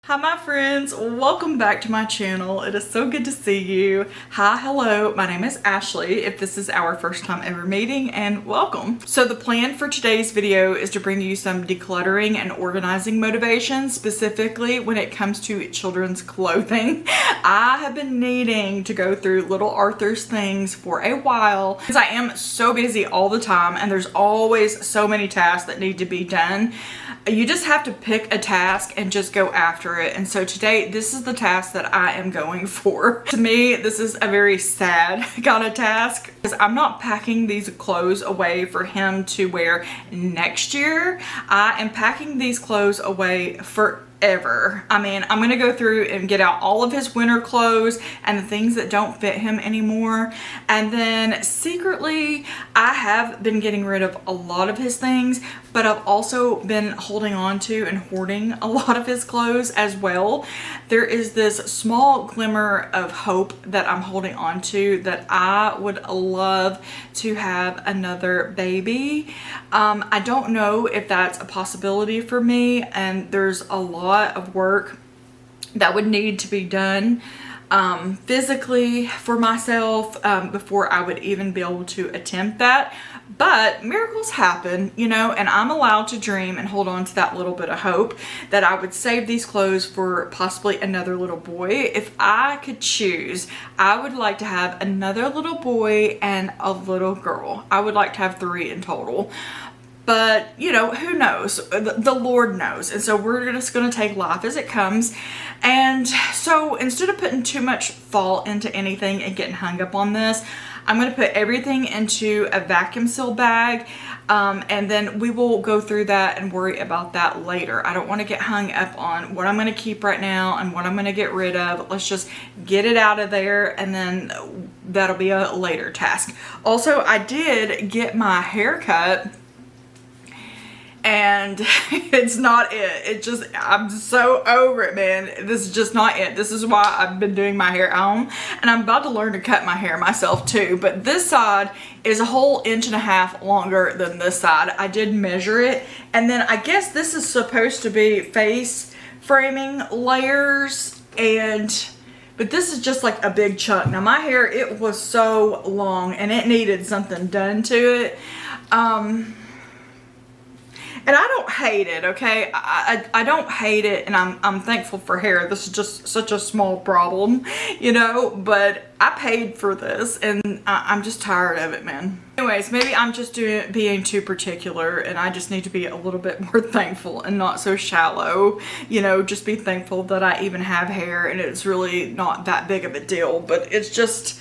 Hi my friends, welcome back to my channel. It is so good to see you. Hi, hello, my name is Ashley if this is our first time ever meeting, and welcome. So the plan for today's video is to bring you some decluttering and organizing motivation, specifically when it comes to children's clothing. I have been needing to go through little Arthur's things for a while because I am so busy all the time and there's always so many tasks that need to be done. You just have to pick a task and just go after it. And so today, this is the task that I am going for. To me, this is a very sad kind of task because I'm not packing these clothes away for him to wear next year. I am packing these clothes away forever. I mean, I'm gonna go through and get out all of his winter clothes and the things that don't fit him anymore. And then secretly, I have been getting rid of a lot of his things, but I've also been holding on to and hoarding a lot of his clothes as well. There is this small glimmer of hope that I'm holding on to that I would love to have another baby. I don't know if that's a possibility for me, and there's a lot of work that would need to be done physically for myself before I would even be able to attempt that. But miracles happen, you know, and I'm allowed to dream and hold on to that little bit of hope that I would save these clothes for possibly another little boy. If I could choose, I would like to have another little boy and a little girl. I would like to have 3 in total. But, you know, who knows? The Lord knows. And so we're just going to take life as it comes. And so instead of putting too much thought into anything and getting hung up on this, I'm going to put everything into a vacuum seal bag. And then we will go through that and worry about that later. I don't want to get hung up on what I'm going to keep right now and what I'm going to get rid of. Let's just get it out of there, and then that'll be a later task. Also, I did get my hair cut. And it's not it. I'm so over it, man. This is just not it. This is why I've been doing my hair at home. And I'm about to learn to cut my hair myself too. But this side is a whole 1.5 inches longer than this side. I did measure it. And then I guess this is supposed to be face framing layers. But this is just like a big chunk. Now my hair, it was so long and it needed something done to it. And I don't hate it, okay? I don't hate it, and I'm thankful for hair. This is just such a small problem, you know? But I paid for this, and I'm just tired of it, man. Anyways, maybe I'm just being too particular, and I just need to be a little bit more thankful and not so shallow. You know, just be thankful that I even have hair, and it's really not that big of a deal. But it's just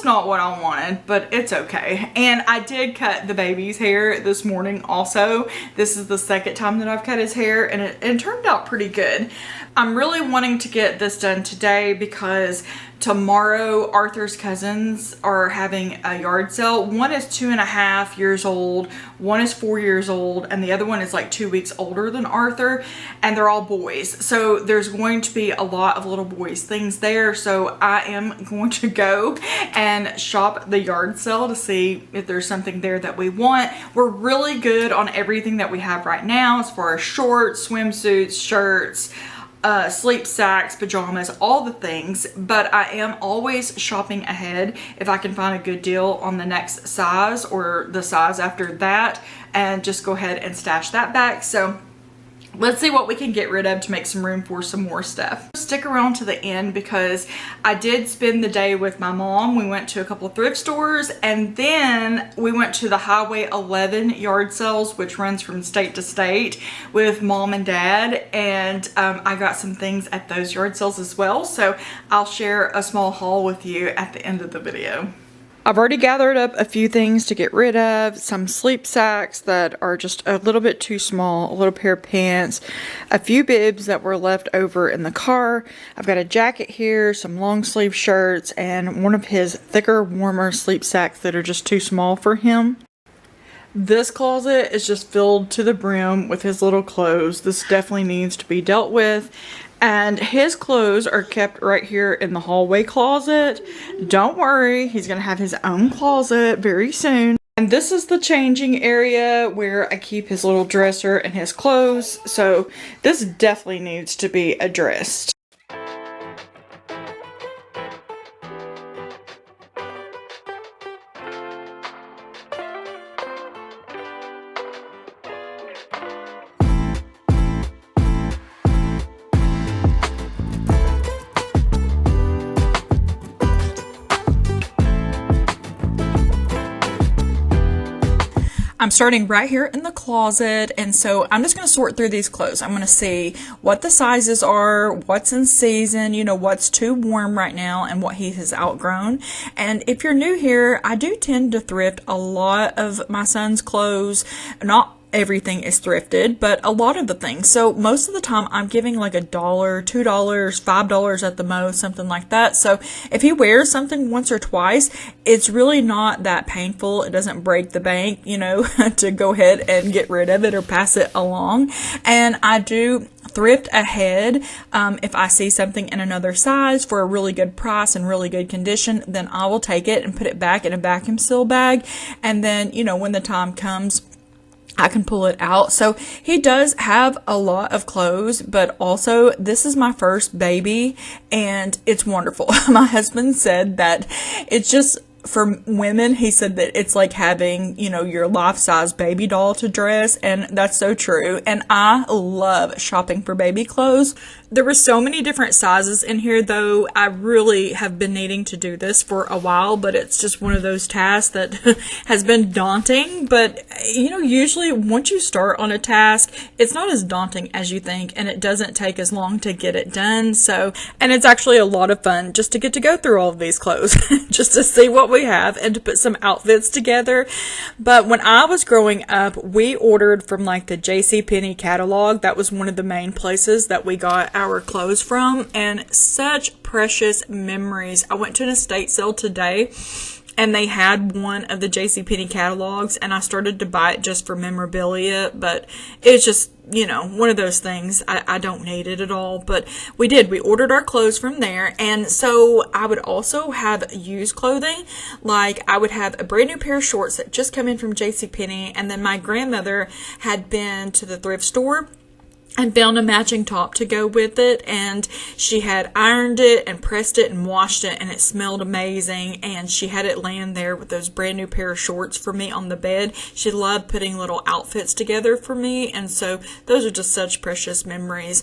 not what I wanted, but it's okay. And I did cut the baby's hair this morning also. This is the second time that I've cut his hair, and it turned out pretty good. I'm really wanting to get this done today because tomorrow Arthur's cousins are having a yard sale. One is 2.5 years old, one is 4 years old, and the other one is like 2 weeks older than Arthur, and they're all boys. So there's going to be a lot of little boys things there. So I am going to go and shop the yard sale to see if there's something there that we want. We're really good on everything that we have right now as far as shorts, swimsuits, shirts, sleep sacks, pajamas, all the things, but I am always shopping ahead if I can find a good deal on the next size or the size after that, and just go ahead and stash that back. So let's see what we can get rid of to make some room for some more stuff. Stick around to the end because I did spend the day with my mom. We went to a couple of thrift stores, and then we went to the Highway 11 yard sales, which runs from state to state, with mom and dad. And I got some things at those yard sales as well. So I'll share a small haul with you at the end of the video. I've already gathered up a few things to get rid of, some sleep sacks that are just a little bit too small, a little pair of pants, a few bibs that were left over in the car. I've got a jacket here, some long sleeve shirts, and one of his thicker, warmer sleep sacks that are just too small for him. This closet is just filled to the brim with his little clothes. This definitely needs to be dealt with. And his clothes are kept right here in the hallway closet. Don't worry, he's gonna have his own closet very soon. And And this is the changing area where I keep his little dresser and his clothes. So this definitely needs to be addressed. I'm starting right here in the closet, and so I'm just going to sort through these clothes. I'm going to see what the sizes are, what's in season, you know, what's too warm right now, and what he has outgrown. And if you're new here, I do tend to thrift a lot of my son's clothes. Not everything is thrifted, but a lot of the things. So most of the time I'm giving like $1, $2, $5 at the most, something like that. So if he wears something once or twice, it's really not that painful. It doesn't break the bank, you know, to go ahead and get rid of it or pass it along. And I do thrift ahead. If I see something in another size for a really good price and really good condition, then I will take it and put it back in a vacuum seal bag. And then, you know, when the time comes, I can pull it out. So he does have a lot of clothes, but also this is my first baby and it's wonderful. My husband said that it's just, for women, he said that it's like having, you know, your life-size baby doll to dress, and that's so true. And I love shopping for baby clothes. There were so many different sizes in here, though. I really have been needing to do this for a while, but it's just one of those tasks that has been daunting. But, you know, usually once you start on a task, it's not as daunting as you think, and it doesn't take as long to get it done. So, and it's actually a lot of fun just to get to go through all of these clothes, just to see what we have and to put some outfits together. But when I was growing up, we ordered from like the JCPenney catalog. That was one of the main places that we got our clothes from, and such precious memories. I went to an estate sale today and they had one of the JCPenney catalogs, and I started to buy it just for memorabilia, but it's just, you know, one of those things. I don't need it at all, but we ordered our clothes from there. And so I would also have used clothing. Like I would have a brand new pair of shorts that just come in from JCPenney, and then my grandmother had been to the thrift store and found a matching top to go with it, and she had ironed it and pressed it and washed it, and it smelled amazing, and she had it laying there with those brand new pair of shorts for me on the bed. She loved putting little outfits together for me, and so those are just such precious memories.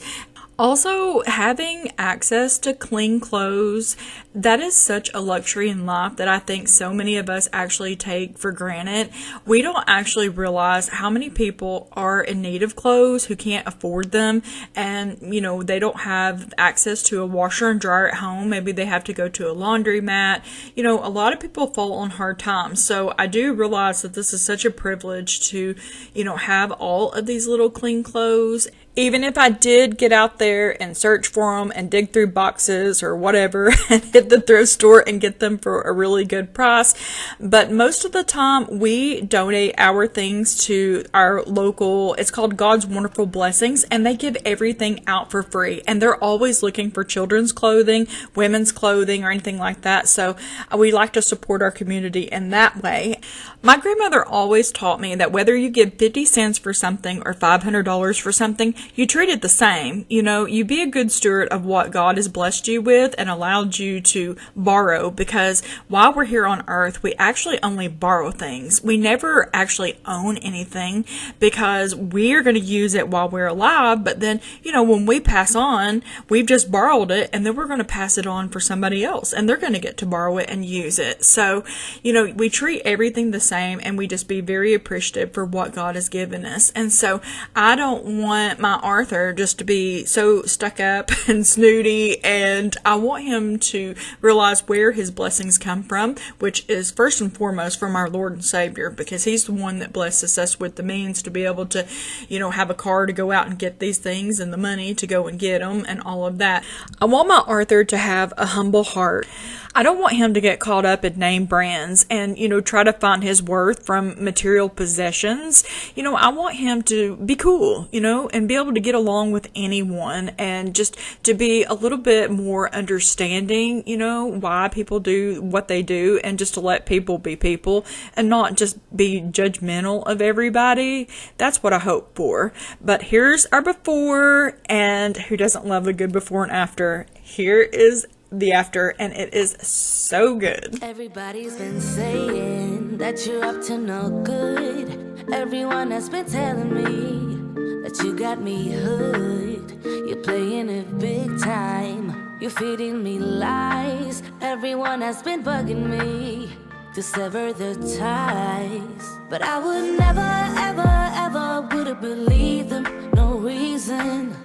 Also, having access to clean clothes, that is such a luxury in life that I think so many of us actually take for granted. We don't actually realize how many people are in need of clothes who can't afford them, and, you know, they don't have access to a washer and dryer at home. Maybe they have to go to a laundromat. You know, a lot of people fall on hard times. So I do realize that this is such a privilege to, you know, have all of these little clean clothes. Even if I did get out there and search for them and dig through boxes or whatever and hit the thrift store and get them for a really good price. But most of the time we donate our things to our local, it's called God's Wonderful Blessings, and they give everything out for free. And they're always looking for children's clothing, women's clothing, or anything like that. So we like to support our community in that way. My grandmother always taught me that whether you give 50 cents for something or $500 for something, you treat it the same. You know, you be a good steward of what God has blessed you with and allowed you to borrow, because while we're here on earth, we actually only borrow things. We never actually own anything, because we're going to use it while we're alive. But then, you know, when we pass on, we've just borrowed it, and then we're going to pass it on for somebody else, and they're going to get to borrow it and use it. So, you know, we treat everything the same, and we just be very appreciative for what God has given us. And so I don't want my Arthur just to be so stuck up and snooty, and I want him to realize where his blessings come from, which is first and foremost from our Lord and Savior, because he's the one that blesses us with the means to be able to, you know, have a car to go out and get these things and the money to go and get them and all of that. I want my Arthur to have a humble heart. I don't want him to get caught up in name brands and, you know, try to find his worth from material possessions. You know, I want him to be cool, you know, and be able to get along with anyone and just to be a little bit more understanding, you know, why people do what they do, and just to let people be people and not just be judgmental of everybody. That's what I hope for. But here's our before, and who doesn't love a good before and after? Here is the after, and it is so good. Everybody's been saying that you're up to no good. Everyone has been telling me that you got me hood. You're playing it big time. You're feeding me lies. Everyone has been bugging me to sever the ties. But I would never, ever, ever would have believed them. No reason.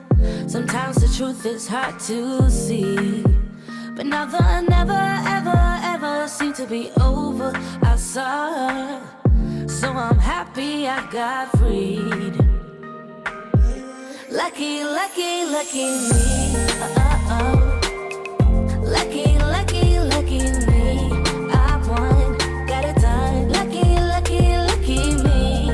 Sometimes the truth is hard to see. But now the never, ever, ever seemed to be over. I saw her, so I'm happy I got freed. Lucky, lucky, lucky me. Lucky, lucky, lucky me. I won, got it done. Lucky, lucky, lucky me.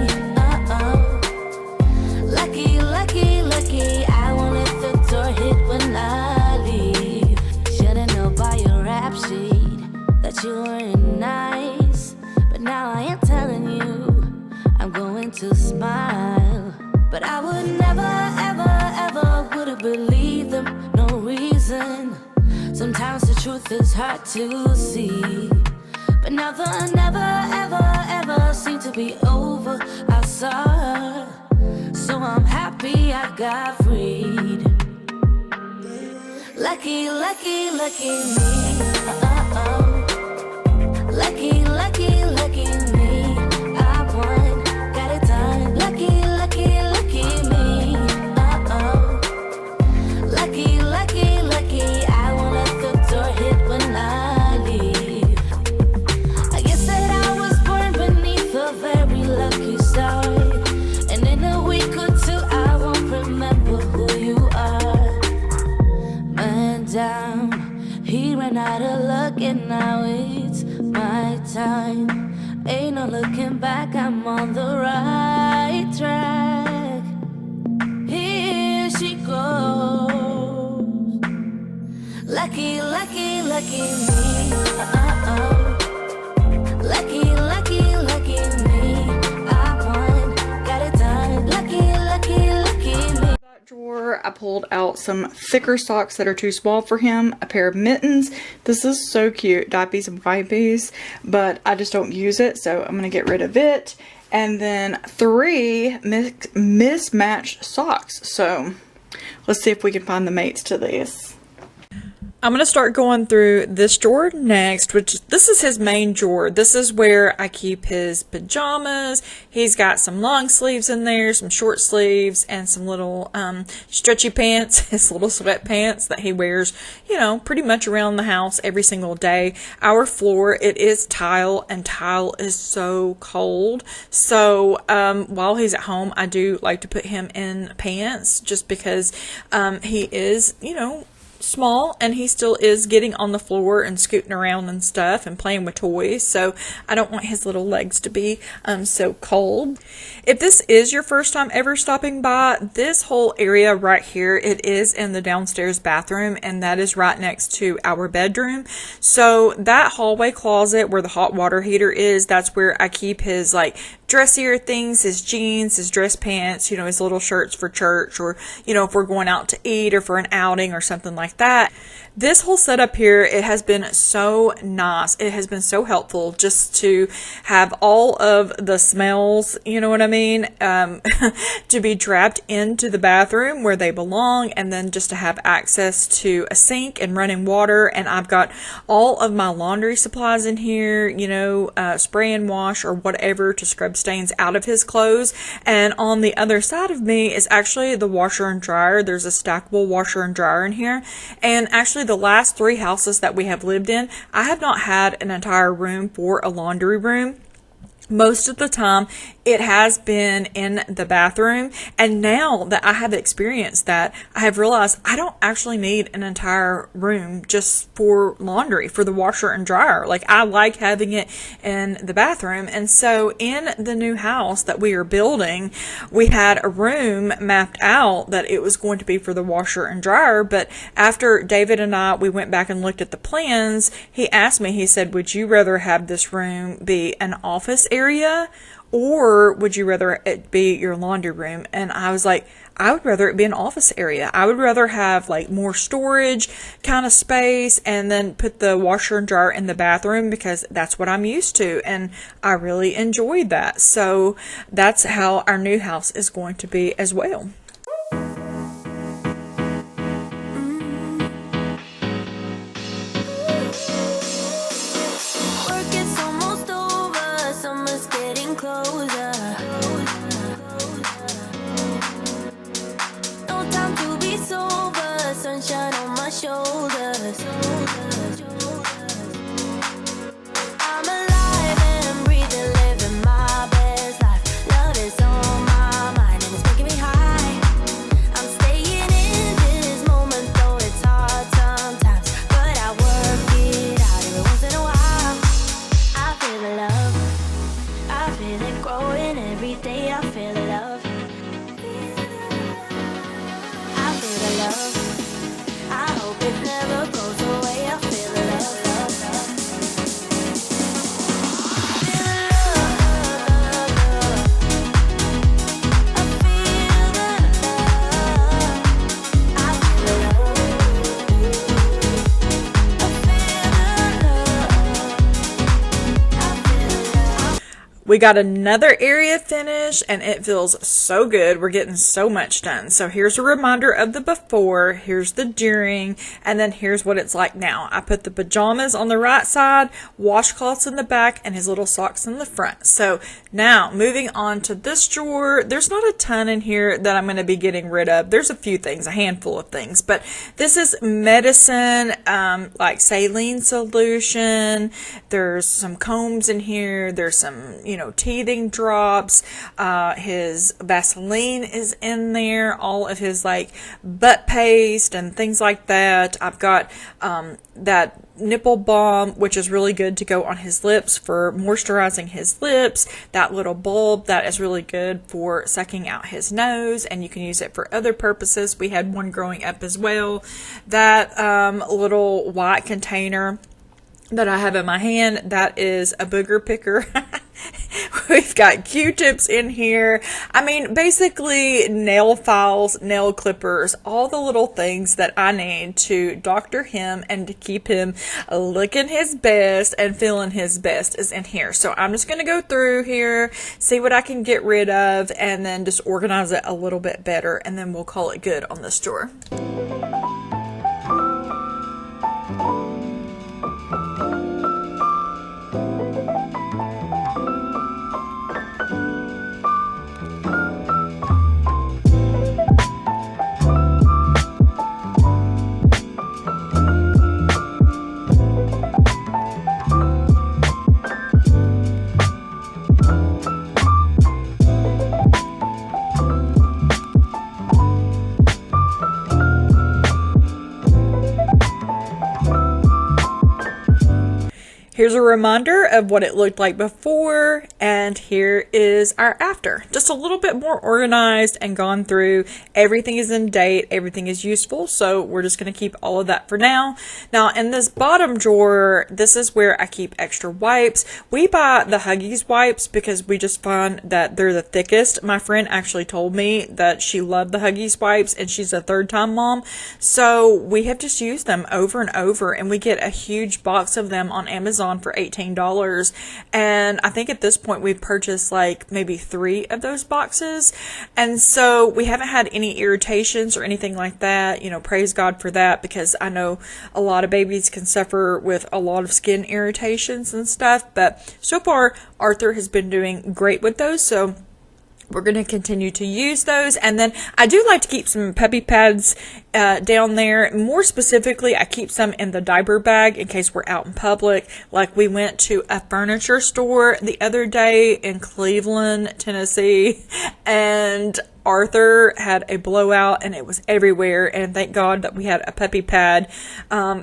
Lucky, lucky, lucky. I won't let the door hit when I leave. Should've known by your rap sheet that you weren't nice. But now I am telling you, I'm going to smile. But I would never, ever, ever would have believed them. No reason. Sometimes the truth is hard to see. But now the never, ever, ever seemed to be over. I saw her, so I'm happy I got freed. Lucky, lucky, lucky me. Lucky, lucky, lucky me. I won, got it done. Lucky, lucky, lucky me. Lucky, lucky, lucky. I won't let the door hit when I leave. I guess that I was born beneath a very lucky star. And in a week or two I won't remember who you are. Man down, he ran out of luck and now it's my time. Ain't no looking back, I'm on the right track. Here she goes. Lucky, lucky, lucky me. Lucky, lucky, lucky me. I won, got it done. Lucky, lucky, lucky me. That drawer, I pulled out some thicker socks that are too small for him, a pair of mittens. This is so cute, diapies and wipies, but I just don't use it, so I'm gonna get rid of it. And then 3 mismatched socks. So let's see if we can find the mates to these. I'm going to start going through this drawer next, which this is his main drawer. This is where I keep his pajamas. He's got some long sleeves in there, some short sleeves, and some little stretchy pants, his little sweatpants that he wears, you know, pretty much around the house every single day. Our floor, it is tile, and tile is so cold. So while he's at home, I do like to put him in pants just because he is, you know, small, and he still is getting on the floor and scooting around and stuff and playing with toys, so I don't want his little legs to be so cold. If this is your first time ever stopping by, this whole area right here, it is in the downstairs bathroom, and that is right next to our bedroom. So that hallway closet where the hot water heater is, that's where I keep his like dressier things, his jeans, his dress pants, you know, his little shirts for church, or, you know, if we're going out to eat or for an outing or something like that. This whole setup here, it has been so nice. It has been so helpful just to have all of the smells, you know what I mean, to be trapped into the bathroom where they belong, and then just to have access to a sink and running water. And I've got all of my laundry supplies in here, you know, spray and wash or whatever to scrub stains out of his clothes. And on the other side of me is actually the washer and dryer. There's a stackable washer and dryer in here. And actually the last 3 houses that we have lived in, I have not had an entire room for a laundry room. most of the time it has been in the bathroom, and now that I have experienced that, I have realized I don't actually need an entire room just for laundry, for the washer and dryer. Like, I like having it in the bathroom. And so in the new house that we are building, we had a room mapped out that it was going to be for the washer and dryer. But after David and we went back and looked at the plans, he asked me, he said, would you rather have this room be an office area, or would you rather it be your laundry room? And I was like, I would rather it be an office area. I would rather have like more storage kind of space, and then put the washer and dryer in the bathroom, because that's what I'm used to, and I really enjoyed that. So that's how our new house is going to be as well. Sunshine on my shoulders. I'm alive and breathing, living my best life. Love is on my mind and it's making me high. I'm staying in this moment, though it's hard sometimes, but I work it out every once in a while. I feel the love, I feel it growing every day. I feel the love, I feel the love. I hope it never goes away. I feel the love, love, love. Feel the love, love, love. I feel the love. I feel the love. I feel the love. I feel the love. We got another area finished, and it feels so good. We're getting so much done. So here's a reminder of the before, here's the during, and then here's what it's like now. I put the pajamas on the right side, washcloths in the back, and his little socks in the front. So now moving on to this drawer, there's not a ton in here that I'm going to be getting rid of. There's a few things, a handful of things, but this is medicine, like saline solution. There's some combs in here. There's some, teething drops. His Vaseline is in there. All of his like butt paste and things like that. I've got that nipple balm, which is really good to go on his lips for moisturizing his lips. That little bulb, that is really good for sucking out his nose, and you can use it for other purposes. We had one growing up as well. That little white container that I have in my hand, that is a booger picker. We've got Q-tips in here. I mean, basically nail files, nail clippers, all the little things that I need to doctor him and to keep him looking his best and feeling his best is in here. So I'm just going to go through here, see what I can get rid of, and then just organize it a little bit better, and then we'll call it good on this drawer. Here's a reminder of what it looked like before, and here is our after. Just a little bit more organized and gone through. Everything is in date, everything is useful, so we're just going to keep all of that for now. Now, in this bottom drawer, this is where I keep extra wipes. We buy the Huggies wipes because we just find that they're the thickest. My friend actually told me that she loved the Huggies wipes, and she's a third-time mom, so we have just used them over and over, and we get a huge box of them on Amazon for $18, and I think at this point we've purchased like maybe 3 of those boxes, and so we haven't had any irritations or anything like that. Praise God for that, because I know a lot of babies can suffer with a lot of skin irritations and stuff, but so far Arthur has been doing great with those, so we're going to continue to use those. And then I do like to keep some puppy pads down there. More specifically, I keep some in the diaper bag in case we're out in public. Like we went to a furniture store the other day in Cleveland, Tennessee, and Arthur had a blowout and it was everywhere, and thank God that we had a puppy pad,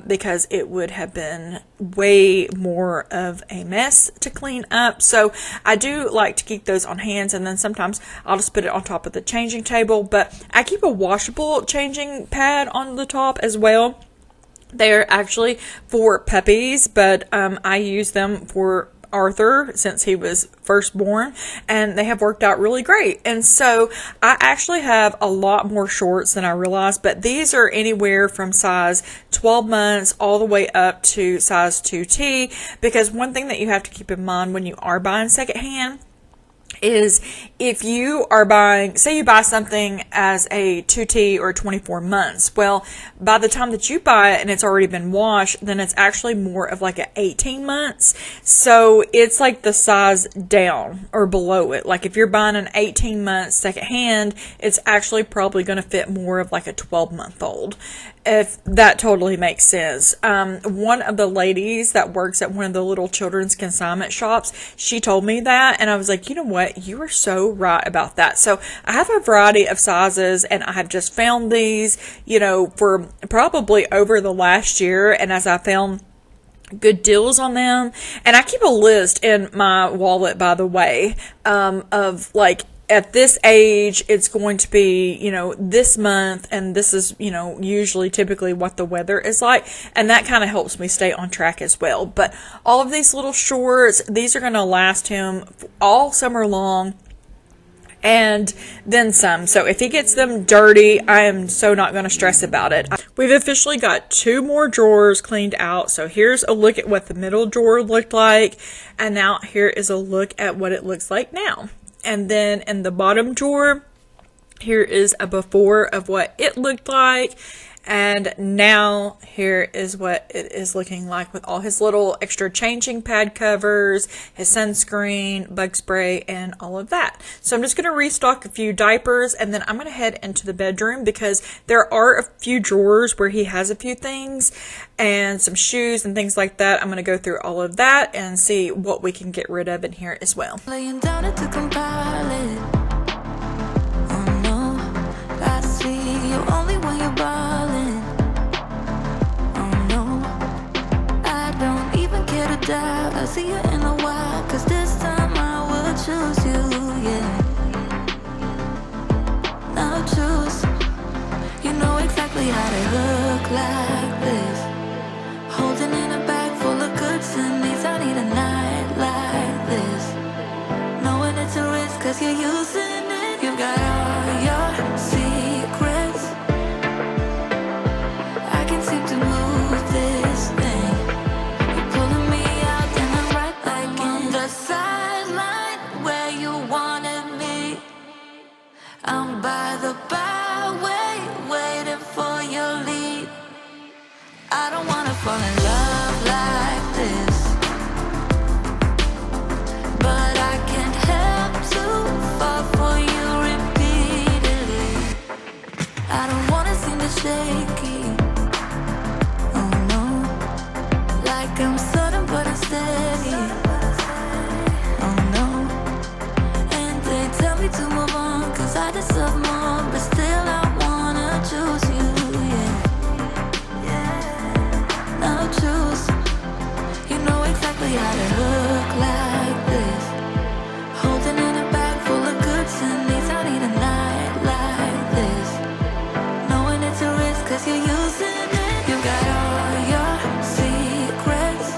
because it would have been way more of a mess to clean up. So I do like to keep those on hands, and then sometimes I'll just put it on top of the changing table, but I keep a washable changing pad on the top as well. They're actually for puppies, but I use them for Arthur since he was first born, and they have worked out really great. And so I actually have a lot more shorts than I realized, but these are anywhere from size 12 months all the way up to size 2T, because one thing that you have to keep in mind when you are buying secondhand is if you are buying, say you buy something as a 2T or 24 months, well, by the time that you buy it and it's already been washed, then it's actually more of like a 18 months. So it's like the size down or below it. Like if you're buying an 18 month secondhand, it's actually probably going to fit more of like a 12-month-old. If that totally makes sense. One of the ladies that works at one of the little children's consignment shops, she told me that, and I was like, you know what? You are so right about that. So I have a variety of sizes, and I have just found these, for probably over the last year, and as I found good deals on them, and I keep a list in my wallet, by the way, of like, at this age, it's going to be, this month, and this is, usually typically what the weather is like, and that kind of helps me stay on track as well. But all of these little shorts, these are going to last him all summer long, and then some. So if he gets them dirty, I am so not going to stress about it. We've officially got 2 more drawers cleaned out. So here's a look at what the middle drawer looked like, and now here is a look at what it looks like now. And then in the bottom drawer, here is a before of what it looked like. And now here is what it is looking like with all his little extra changing pad covers, his sunscreen, bug spray, and all of that. So I'm just going to restock a few diapers, and then I'm going to head into the bedroom because there are a few drawers where he has a few things and some shoes and things like that. I'm going to go through all of that and see what we can get rid of in here as well. Laying down at the compile. Oh no, I see you only when you're balling. Oh no, I don't even care to doubt. I'll see you in a while, cause this time I will choose you, yeah. Now choose. You know exactly how to look like this. Holding in a bag full of goods and needs. I need a night like this. Knowing it's a risk cause you're using it. You got all your secrets. I can seem to move this thing. You're pulling me out and I'm right back in the sideline where you wanted me. I'm by the byway waiting for your lead. I don't wanna fall in love like this, but I can't help to fall for you repeatedly. I don't wanna seem to shaky. Oh no, like I'm sudden but unsteady. Oh no, and they tell me to move on cause I deserve more, but still I wanna choose you. Choose. You know exactly how to look like this. Holding in a bag full of goods and needs. I need a night like this. Knowing it's a risk cause you're using it. You got all your secrets.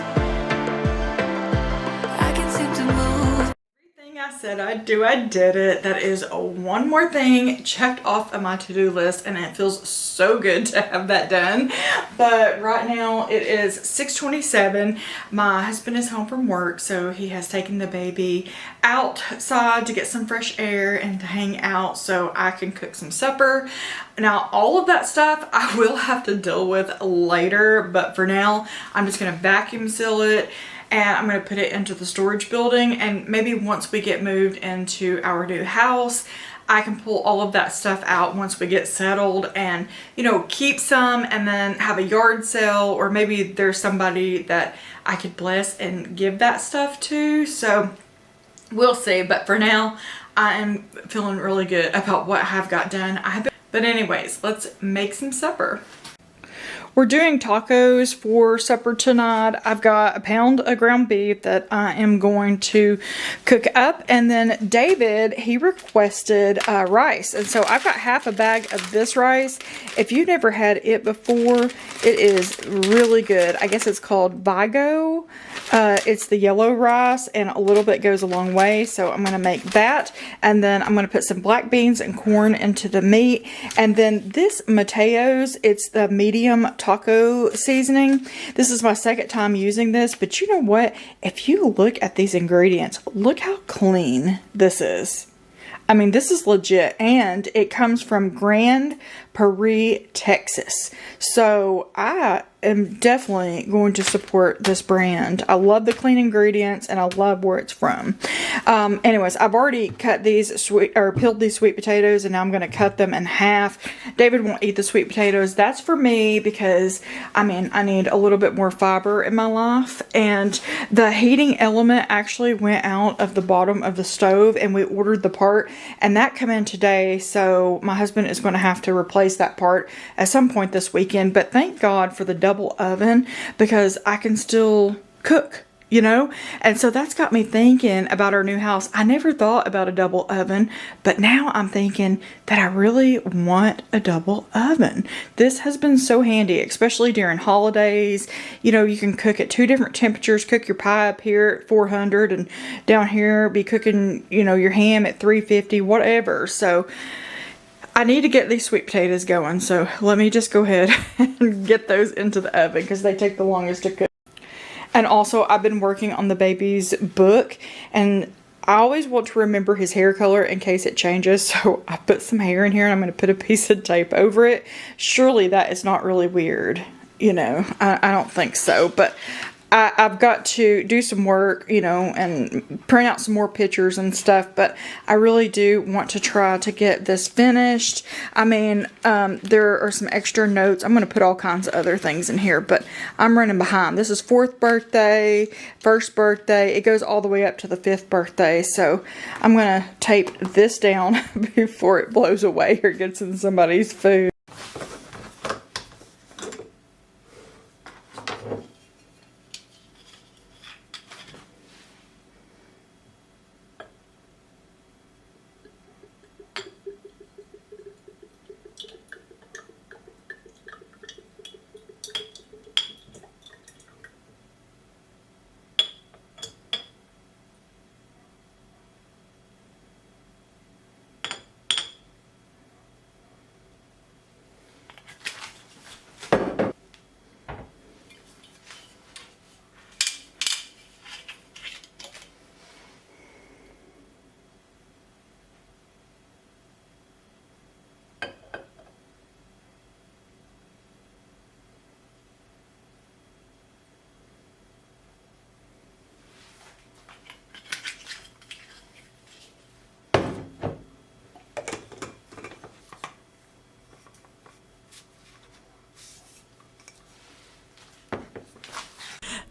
I can seem to move. Everything I said I'd do, I did it. That is one more thing checked off of my to-do list, and it feels so good to have that done. But right now it is 6:27. My husband is home from work, so he has taken the baby outside to get some fresh air and to hang out so I can cook some supper. Now all of that stuff I will have to deal with later, but for now I'm just going to vacuum seal it and I'm going to put it into the storage building, and maybe once we get moved into our new house I can pull all of that stuff out once we get settled and, you know, keep some and then have a yard sale, or maybe there's somebody that I could bless and give that stuff to. So we'll see. But for now, I am feeling really good about what I've got done. But anyways, let's make some supper. We're doing tacos for supper tonight. I've got a pound of ground beef that I am going to cook up. And then David, he requested rice. And so I've got half a bag of this rice. If you've never had it before, it is really good. I guess it's called Vigo. It's the yellow rice, and a little bit goes a long way. So I'm going to make that. And then I'm going to put some black beans and corn into the meat. And then this Mateo's, it's the medium taco seasoning. This is my second time using this, but you know what? If you look at these ingredients, look how clean this is. I mean, this is legit, and it comes from Grand Prairie, Texas. So I am definitely going to support this brand. I love the clean ingredients, and I love where it's from. Anyways, I've already cut these peeled these sweet potatoes, and now I'm going to cut them in half. David won't eat the sweet potatoes. That's for me because, I mean, I need a little bit more fiber in my life. And the heating element actually went out of the bottom of the stove, and we ordered the part, and that come in today. So my husband is going to have to replace that part at some point this weekend. But thank God for the double oven, because I can still cook, you know. And so that's got me thinking about our new house. I never thought about a double oven, but now I'm thinking that I really want a double oven. This has been so handy, especially during holidays. You know, you can cook at 2 different temperatures. Cook your pie up here at 400, and down here be cooking, you know, your ham at 350, whatever. So I need to get these sweet potatoes going, so let me just go ahead and get those into the oven because they take the longest to cook. And also, I've been working on the baby's book, and I always want to remember his hair color in case it changes, so I put some hair in here and I'm going to put a piece of tape over it. Surely that is not really weird, you know. I don't think so, but I've got to do some work, you know, and print out some more pictures and stuff, but I really do want to try to get this finished. I mean, there are some extra notes. I'm going to put all kinds of other things in here, but I'm running behind. This is 4th birthday, 1st birthday. It goes all the way up to the 5th birthday, so I'm going to tape this down before it blows away or gets in somebody's food.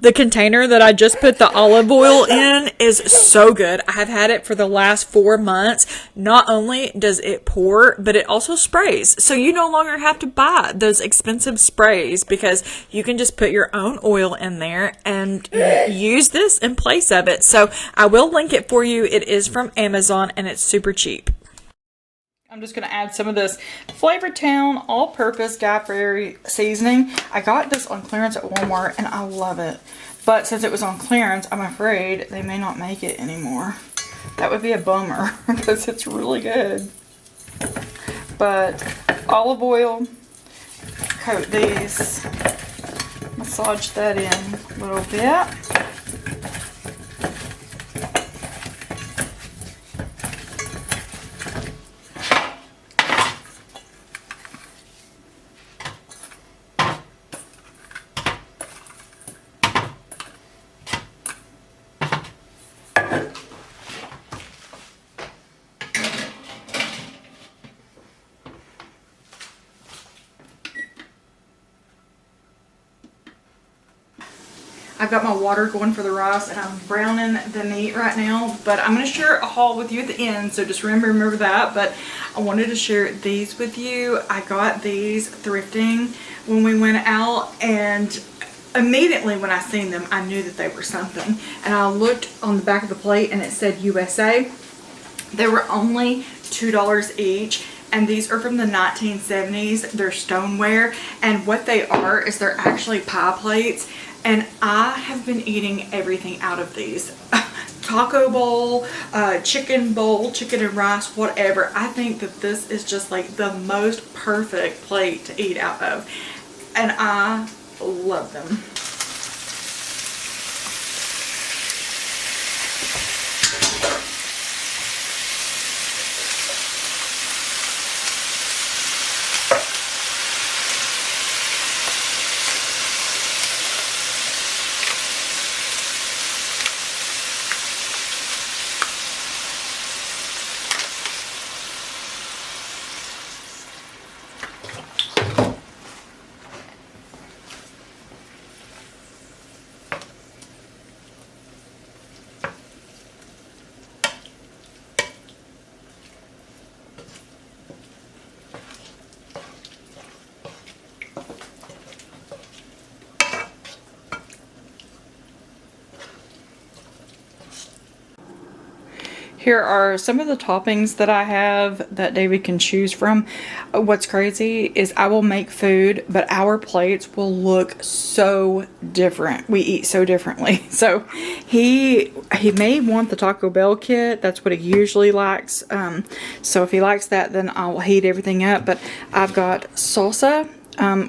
The container that I just put the olive oil in is so good. I have had it for the last 4 months. Not only does it pour, but it also sprays. So you no longer have to buy those expensive sprays because you can just put your own oil in there and use this in place of it. So I will link it for you. It is from Amazon and it's super cheap. I'm just going to add some of this Flavor Town all-purpose Guy Fieri seasoning. I got this on clearance at Walmart and I love it. But since it was on clearance, I'm afraid they may not make it anymore. That would be a bummer because it's really good. But olive oil, coat these, massage that in a little bit. I've got my water going for the rice and I'm browning the meat right now, but I'm going to share a haul with you at the end, so just remember that. But I wanted to share these with you. I got these thrifting when we went out, and immediately when I seen them, I knew that they were something. And I looked on the back of the plate and it said USA. They were only $2 each. And these are from the 1970s. They're stoneware. And what they are is they're actually pie plates. And I have been eating everything out of these. Taco bowl, chicken bowl, chicken and rice, whatever. I think that this is just like the most perfect plate to eat out of. And I love them. Here are some of the toppings that I have that David can choose from. What's crazy is I will make food, but our plates will look so different. We eat so differently. So he may want the Taco Bell kit. That's what he usually likes. So if he likes that, then I'll heat everything up. But I've got salsa,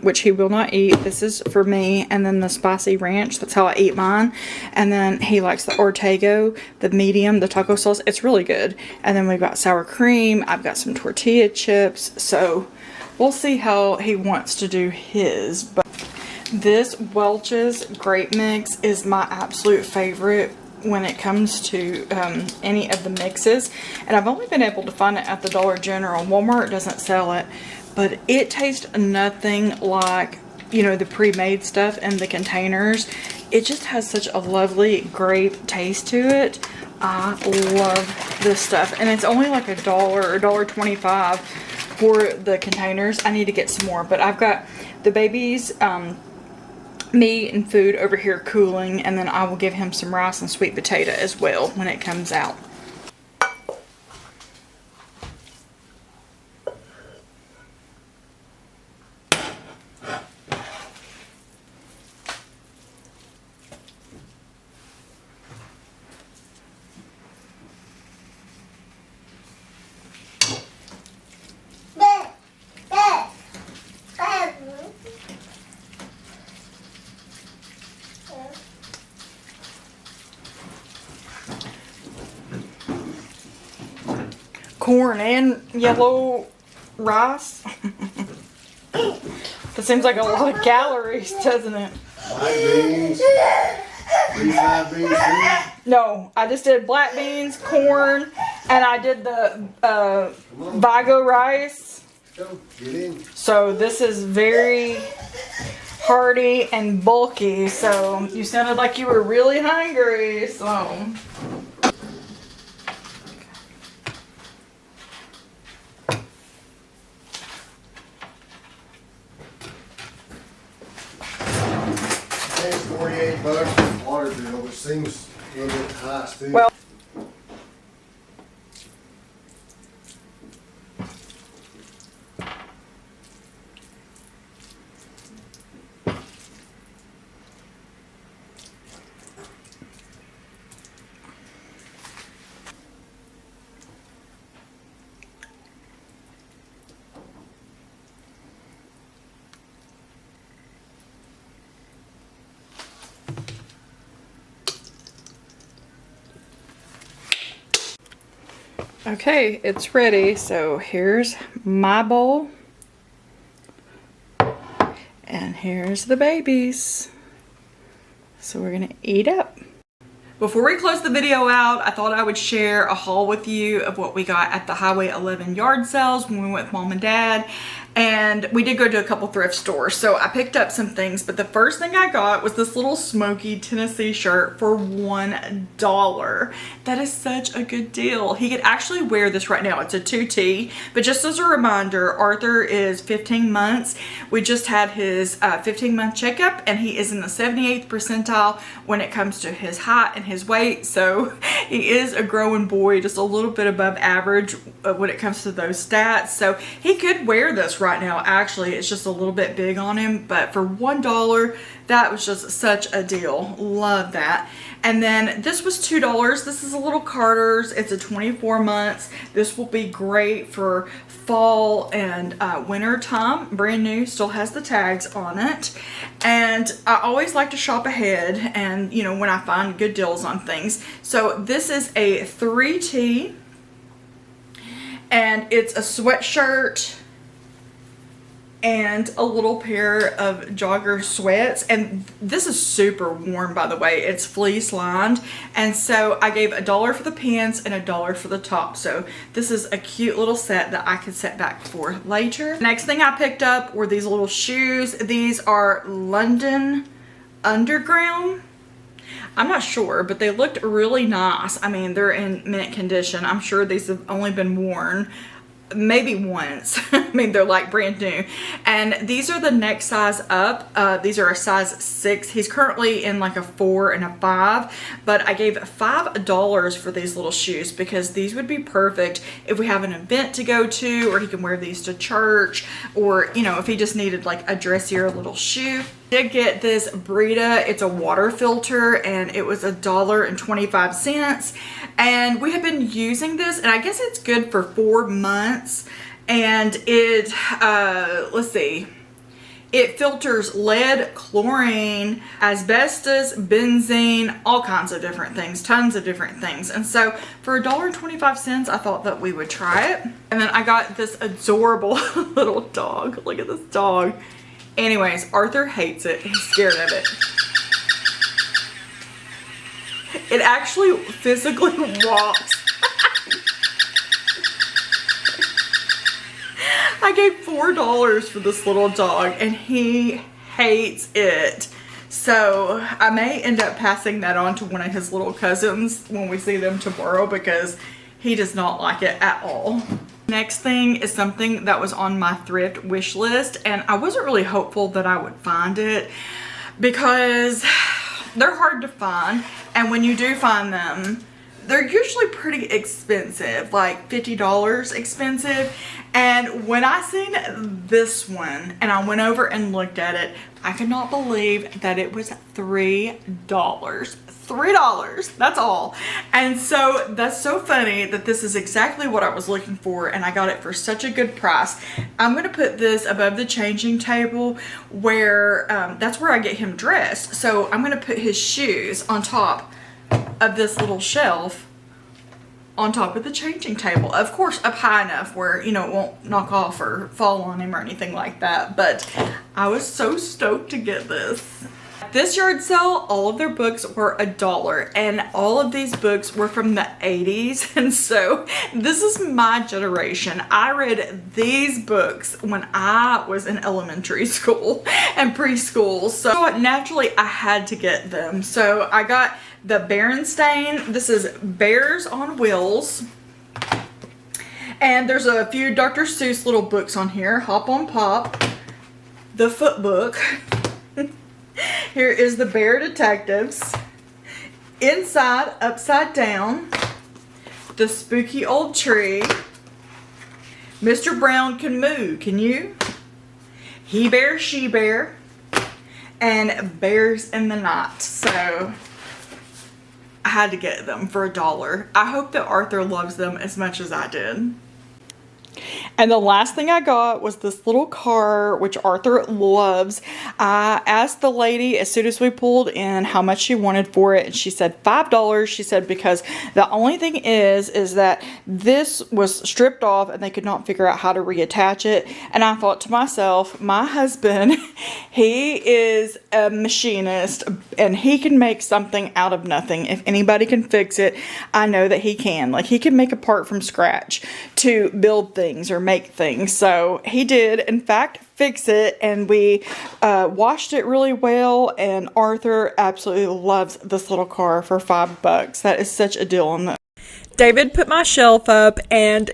which he will not eat. This is for me. And then the spicy ranch, that's how I eat mine. And then he likes the Ortego, the medium, the taco sauce. It's really good. And then we've got sour cream. I've got some tortilla chips. So we'll see how he wants to do his. But this Welch's grape mix is my absolute favorite when it comes to any of the mixes. And I've only been able to find it at the Dollar General. Walmart doesn't sell it. But it tastes nothing like, you know, the pre-made stuff in the containers. It just has such a lovely grape taste to it. I love this stuff. And it's only like $1 or $1.25 for the containers. I need to get some more. But I've got the baby's meat and food over here cooling. And then I will give him some rice and sweet potato as well when it comes out. Corn and yellow rice. That seems like a lot of calories, doesn't it? Black beans. Refried beans too? No, I just did black beans, corn, and I did the Vigo rice. Go, get in. So this is very hearty and bulky. So you sounded like you were really hungry. So. It's $48 for water bill, which seems a little bit high still. Well, okay, it's ready. So here's my bowl. And here's the babies. So we're gonna eat up. Before we close the video out, I thought I would share a haul with you of what we got at the Highway 11 yard sales when we went with Mom and Dad. And we did go to a couple thrift stores, so I picked up some things, but the first thing I got was this little smoky Tennessee shirt for $1. That is such a good deal. He could actually wear this right now. It's a 2T, but just as a reminder, Arthur is 15 months. We just had his 15-month checkup, and he is in the 78th percentile when it comes to his height and his weight, so he is a growing boy, just a little bit above average when it comes to those stats. So he could wear this right now. Actually, it's just a little bit big on him, but for $1, that was just such a deal. Love that. And then this was $2. This is a little Carter's. It's a 24 months. This will be great for fall and winter time. Brand new, still has the tags on it. And I always like to shop ahead and, you know, when I find good deals on things. So this is a 3T, and it's a sweatshirt and a little pair of jogger sweats, and this is super warm, by the way. It's fleece lined, and so I gave $1 for the pants and $1 for the top. So this is a cute little set that I could set back for later. Next thing I picked up were these little shoes. These are London Underground. I'm not sure, but they looked really nice. I mean, they're in mint condition. I'm sure these have only been worn maybe once. I mean, they're like brand new. And these are the next size up. These are a size 6. He's currently in like a 4 and a 5, but I gave $5 for these little shoes because these would be perfect if we have an event to go to, or he can wear these to church, or, you know, if he just needed like a dressier little shoe. I did get this Brita. It's a water filter, and it was $1.25. And we have been using this, and I guess it's good for 4 months. And it, let's see, it filters lead, chlorine, asbestos, benzene, all kinds of different things, tons of different things. And so for $1.25, I thought that we would try it. And then I got this adorable little dog. Look at this dog. Anyways, Arthur hates it. He's scared of it. It actually physically walks. I gave $4 for this little dog, and he hates it. So I may end up passing that on to one of his little cousins when we see them tomorrow, because he does not like it at all. Next thing is something that was on my thrift wish list, and I wasn't really hopeful that I would find it because they're hard to find, and when you do find them, they're usually pretty expensive, like $50 expensive. And when I seen this one and I went over and looked at it, I could not believe that it was $3. $3, that's all. And so that's so funny that this is exactly what I was looking for, and I got it for such a good price. I'm gonna put this above the changing table where that's where I get him dressed. So I'm gonna put his shoes on top of this little shelf on top of the changing table. Of course, up high enough where, you know, it won't knock off or fall on him or anything like that. But I was so stoked to get this. At this yard sale, all of their books were $1, and all of these books were from the 80s. And so this is my generation. I read these books when I was in elementary school and preschool. So naturally I had to get them. So I got the Berenstain. This is Bears on Wheels. And there's a few Dr. Seuss little books on here. Hop on Pop. The Foot Book. Here is the Bear Detectives. Inside Upside Down. The Spooky Old Tree. Mr. Brown Can Moo, Can You? He Bear, She Bear. And Bears in the Night. So I had to get them for $1. I hope that Arthur loves them as much as I did. And the last thing I got was this little car, which Arthur loves. I asked the lady as soon as we pulled in how much she wanted for it, and she said $5. She said because the only thing is that this was stripped off and they could not figure out how to reattach it. And I thought to myself, my husband, he is a machinist and he can make something out of nothing. If anybody can fix it, I know that he can. Like, he can make a part from scratch. to build things or make things. So he did, in fact, fix it, and we washed it really well, and Arthur absolutely loves this little car for $5. That is such a deal on that. David put my shelf up, and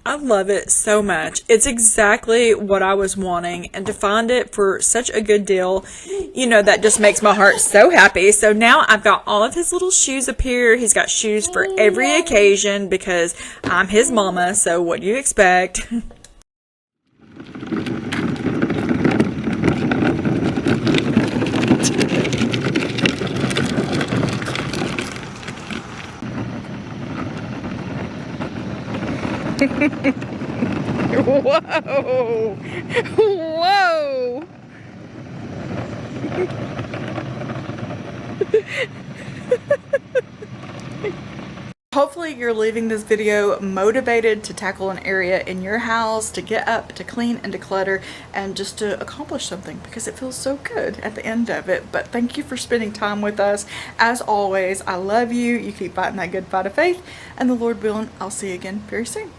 I love it so much. It's exactly what I was wanting, and to find it for such a good deal, you know, that just makes my heart so happy. So now I've got all of his little shoes up here. He's got shoes for every occasion because I'm his mama, so what do you expect? Whoa! Whoa! Hopefully you're leaving this video motivated to tackle an area in your house, to get up, to clean and declutter, and just to accomplish something, because it feels so good at the end of it. But thank you for spending time with us. As always, I love you. You keep fighting that good fight of faith, and the Lord willing, I'll see you again very soon.